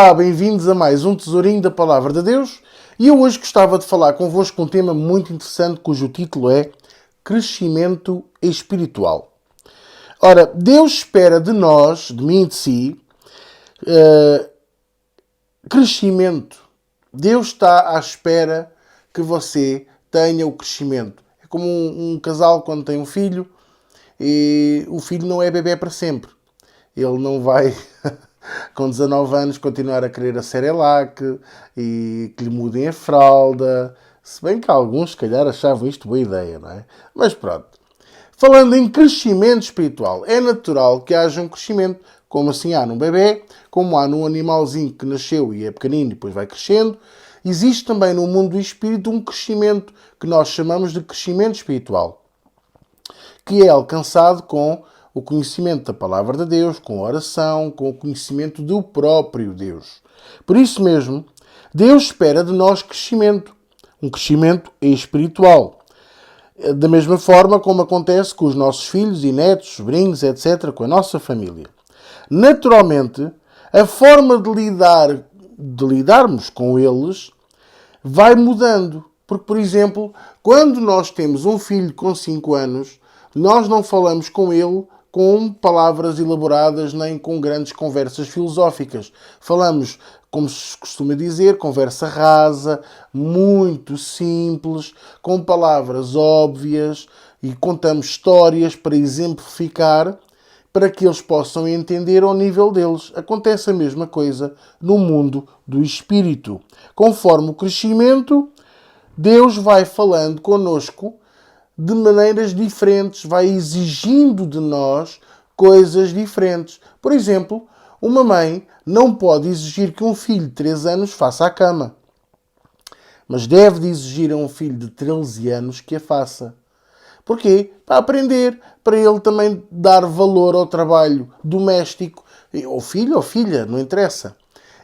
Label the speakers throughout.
Speaker 1: Olá, bem-vindos a mais um Tesourinho da Palavra de Deus e eu hoje gostava de falar convosco um tema muito interessante cujo título é Crescimento Espiritual. Ora, Deus espera de nós, de mim e de si, crescimento. Deus está à espera que você tenha o crescimento. É como um casal quando tem um filho e o filho não é bebé para sempre. Ele não vai, com 19 anos, continuar a querer a Cerelac e que lhe mudem a fralda. Se bem que alguns, se calhar, achavam isto boa ideia, não é? Mas pronto. Falando em crescimento espiritual, é natural que haja um crescimento, como assim há num bebê, como há num animalzinho que nasceu e é pequenino e depois vai crescendo. Existe também no mundo do espírito um crescimento que nós chamamos de crescimento espiritual, que é alcançado com o conhecimento da palavra de Deus, com a oração, com o conhecimento do próprio Deus. Por isso mesmo, Deus espera de nós crescimento, um crescimento espiritual. Da mesma forma como acontece com os nossos filhos e netos, sobrinhos, etc., com a nossa família. Naturalmente, a forma de lidarmos com eles vai mudando. Porque, por exemplo, quando nós temos um filho com 5 anos, nós não falamos com ele com palavras elaboradas nem com grandes conversas filosóficas. Falamos, como se costuma dizer, conversa rasa, muito simples, com palavras óbvias e contamos histórias para exemplificar, para que eles possam entender ao nível deles. Acontece a mesma coisa no mundo do espírito. Conforme o crescimento, Deus vai falando connosco de maneiras diferentes, vai exigindo de nós coisas diferentes. Por exemplo, uma mãe não pode exigir que um filho de 3 anos faça a cama, mas deve de exigir a um filho de 13 anos que a faça. Porquê? Para aprender, para ele também dar valor ao trabalho doméstico, ou filho ou filha, não interessa.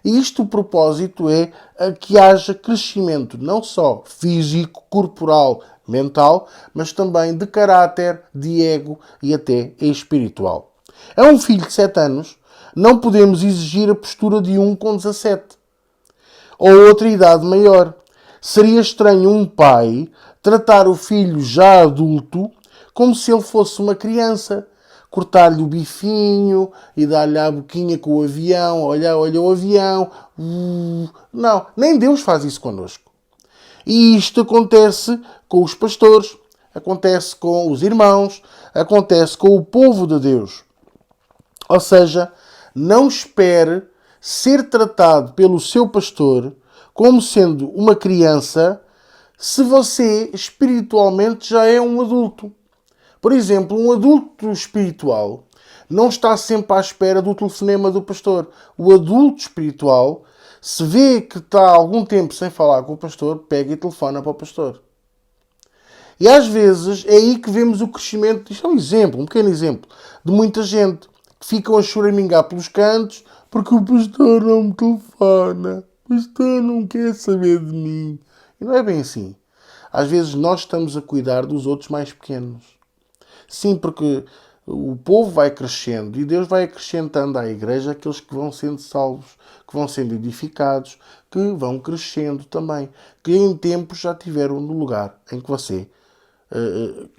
Speaker 1: E isto, o propósito é que haja crescimento, não só físico, corporal, mental, mas também de caráter, de ego e até espiritual. A um filho de 7 anos, não podemos exigir a postura de um com 17 ou outra idade maior. Seria estranho um pai tratar o filho já adulto como se ele fosse uma criança. Cortar-lhe o bifinho e dar-lhe a boquinha com o avião. Olha o avião. Não, nem Deus faz isso connosco. E isto acontece com os pastores, acontece com os irmãos, acontece com o povo de Deus. Ou seja, não espere ser tratado pelo seu pastor como sendo uma criança se você espiritualmente já é um adulto. Por exemplo, um adulto espiritual não está sempre à espera do telefonema do pastor. O adulto espiritual, se vê que está há algum tempo sem falar com o pastor, pega e telefona para o pastor. E às vezes é aí que vemos o crescimento. Isto é um exemplo, um pequeno exemplo, de muita gente que ficam a choramingar pelos cantos porque o pastor não me telefona. O pastor não quer saber de mim. E não é bem assim. Às vezes nós estamos a cuidar dos outros mais pequenos. Sim, porque o povo vai crescendo e Deus vai acrescentando à igreja aqueles que vão sendo salvos, que vão sendo edificados, que vão crescendo também, que em tempos já estiveram no lugar em que você,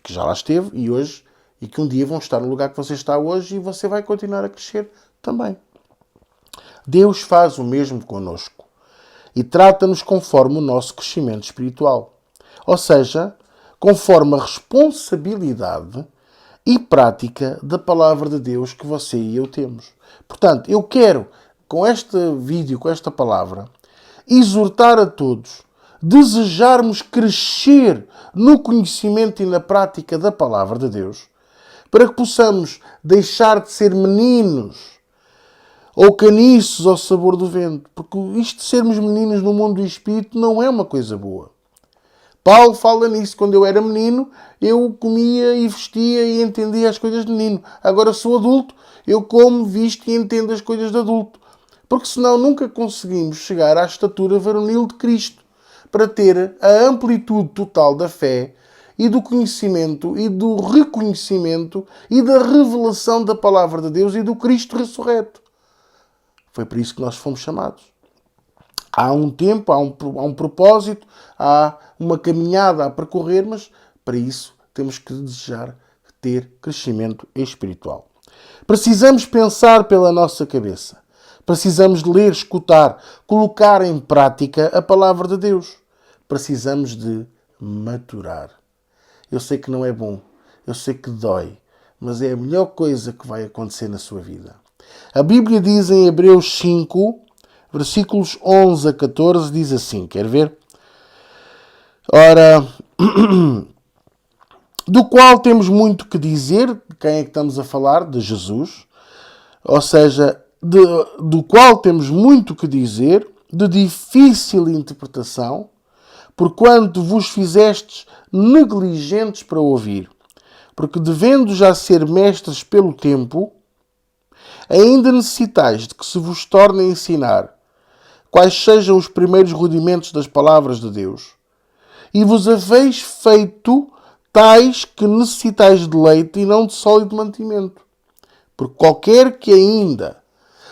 Speaker 1: que já lá esteve e hoje, e que um dia vão estar no lugar que você está hoje e você vai continuar a crescer também. Deus faz o mesmo connosco e trata-nos conforme o nosso crescimento espiritual. Ou seja, conforme a responsabilidade e prática da palavra de Deus que você e eu temos. Portanto, eu quero, com este vídeo, com esta palavra, exortar a todos, desejarmos crescer no conhecimento e na prática da palavra de Deus, para que possamos deixar de ser meninos ou caniços ao sabor do vento, porque isto de sermos meninos no mundo do espírito não é uma coisa boa. Paulo fala nisso. Quando eu era menino, eu comia e vestia e entendia as coisas de menino. Agora sou adulto, eu como, visto e entendo as coisas de adulto. Porque senão nunca conseguimos chegar à estatura varonil de Cristo para ter a amplitude total da fé e do conhecimento e do reconhecimento e da revelação da palavra de Deus e do Cristo ressurreto. Foi para isso que nós fomos chamados. Há um tempo, há um propósito, há uma caminhada a percorrer, mas para isso temos que desejar ter crescimento espiritual. Precisamos pensar pela nossa cabeça. Precisamos de ler, escutar, colocar em prática a palavra de Deus. Precisamos de maturar. Eu sei que não é bom, eu sei que dói, mas é a melhor coisa que vai acontecer na sua vida. A Bíblia diz em Hebreus 5, versículos 11 a 14, diz assim, quer ver? Ora, do qual temos muito que dizer, de quem é que estamos a falar? De Jesus. Ou seja, do qual temos muito que dizer, de difícil interpretação, porquanto vos fizestes negligentes para ouvir. Porque devendo já ser mestres pelo tempo, ainda necessitais de que se vos torne a ensinar quais sejam os primeiros rudimentos das palavras de Deus. E vos haveis feito tais que necessitais de leite e não de sólido mantimento. Porque qualquer que ainda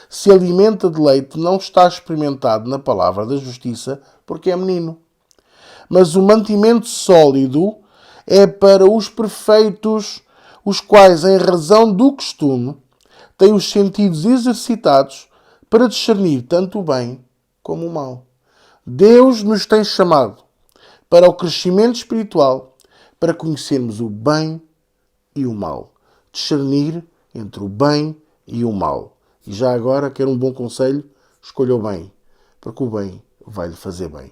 Speaker 1: se alimenta de leite não está experimentado na palavra da justiça, porque é menino. Mas o mantimento sólido é para os perfeitos, os quais, em razão do costume, têm os sentidos exercitados para discernir tanto o bem como o mal. Deus nos tem chamado para o crescimento espiritual, para conhecermos o bem e o mal. Discernir entre o bem e o mal. E já agora, quero um bom conselho, escolha o bem, porque o bem vai lhe fazer bem.